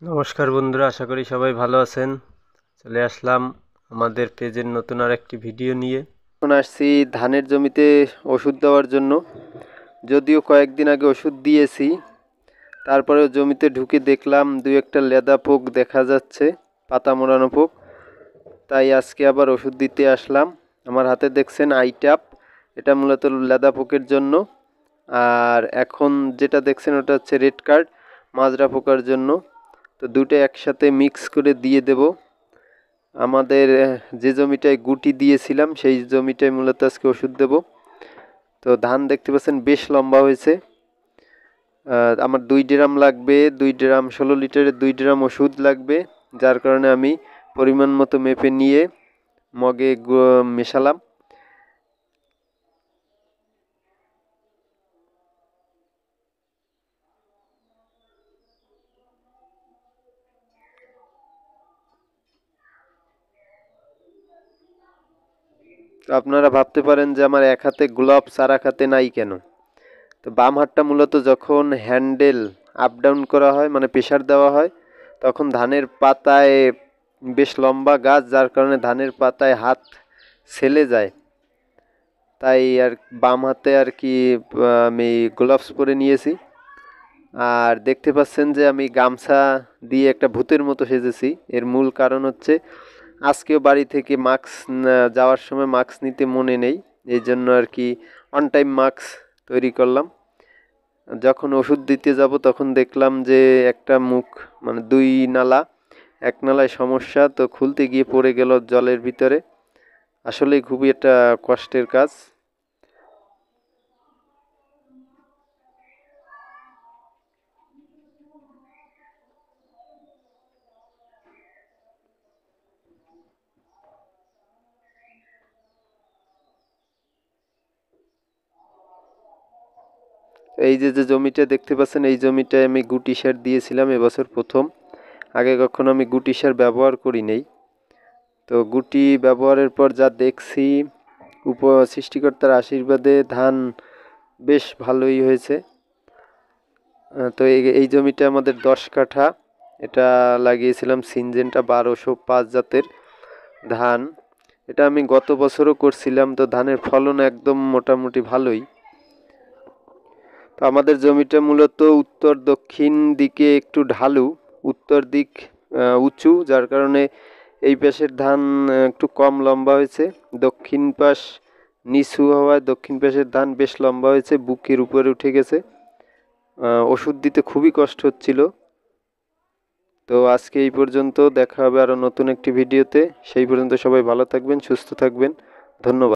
নমস্কার বন্ধুরা, আশা করি সবাই ভালো আছেন। চলে আসলাম আমাদের পেজের নতুন আর একটি ভিডিও নিয়ে। এখন আসছি ধানের জমিতে ওষুধ দেওয়ার জন্য। যদিও কয়েকদিন আগে ওষুধ দিয়েছি, তারপরেও জমিতে ঢুকে দেখলাম দুই একটা লেদা পোক দেখা যাচ্ছে, পাতা মোড়ানো পোক। তাই আজকে আবার ওষুধ দিতে আসলাম। আমার হাতে দেখছেন আইটাপ, এটা মূলত লেদা পোকের জন্য। আর এখন যেটা দেখছেন ওটা হচ্ছে রেড কার্ড, মাজরা পোকার জন্য। তো দুটো একসাথে মিক্স করে দিয়ে দেব। আমাদের যে জমিটায় গুটি দিয়েছিলাম সেই জমিটায় মূলত আজকে ওষুধ দেব। তো ধান দেখতে পাচ্ছেন বেশ লম্বা হয়েছে। আমার 2 ড্রাম লাগবে, 2 ড্রাম 16 লিটারের 2 ড্রাম ওষুধ লাগবে, যার কারণে আমি পরিমাণ মতো মেপে নিয়ে মগে মেশালাম। তো আপনারা ভাবতে পারেন যে আমার এক হাতে গ্লাভস আর এক হাতে নাই কেন। তো বাম হাতটা মূলত যখন হ্যান্ডেল আপ ডাউন করা হয়, মানে প্রেশার দেওয়া হয়, তখন ধানের পাতায় বেশ লম্বা গাছ, যার কারণে ধানের পাতায় হাত ছেলে যায়। তাই আর বাম হাতে আর কি আমি গ্লাভস পরে নিয়েছি। আর দেখতে পাচ্ছেন যে আমি গামছা দিয়ে একটা ভূতের মতো সেজেছি। এর মূল কারণ হচ্ছে আজকেও বাড়ি থেকে মাস্ক যাওয়ার সময় মাস্ক নিতে মনে নেই, এই জন্য আর কি অন টাইম মাস্ক তৈরি করলাম। যখন ওষুধ দিতে যাব তখন দেখলাম যে একটা মুখ, মানে 2 নালা, এক নালায় সমস্যা, তো খুলতে গিয়ে পড়ে গেল জলের ভিতরে। আসলেই খুবই একটা কষ্টের কাজ। এই যে যে জমিটা দেখতে পাচ্ছেন, এই জমিটায় আমি গুটি সার দিয়েছিলাম এবছর প্রথম। আগে কখনো আমি গুটি সার ব্যবহার করি নেই। তো গুটি ব্যবহারের পর যা দেখছি, সৃষ্টিকর্তার আশীর্বাদে ধান বেশ ভালোই হয়েছে। তো এই জমিটা আমাদের 10 কাঠা, এটা লাগিয়েছিলাম সিনজেন্টা 1205 জাতের ধান। এটা আমি গত বছরও করছিলাম। তো ধানের ফলন একদম মোটামুটি ভালোই। তো আমাদের জমিটা মূলত উত্তর দক্ষিণ দিকে একটু ঢালু, উত্তর দিক উঁচু, যার কারণে এই পাশের ধান একটু কম লম্বা হয়েছে। দক্ষিণ পাশ নিচু হওয়ায় দক্ষিণ পাশের ধান বেশ লম্বা হয়েছে, বুকের উপরে উঠে গেছে। ওষুধ দিতে খুবই কষ্ট হচ্ছিল। তো আজকে এই পর্যন্ত, দেখা হবে আরও নতুন একটি ভিডিওতে। সেই পর্যন্ত সবাই ভালো থাকবেন, সুস্থ থাকবেন। ধন্যবাদ।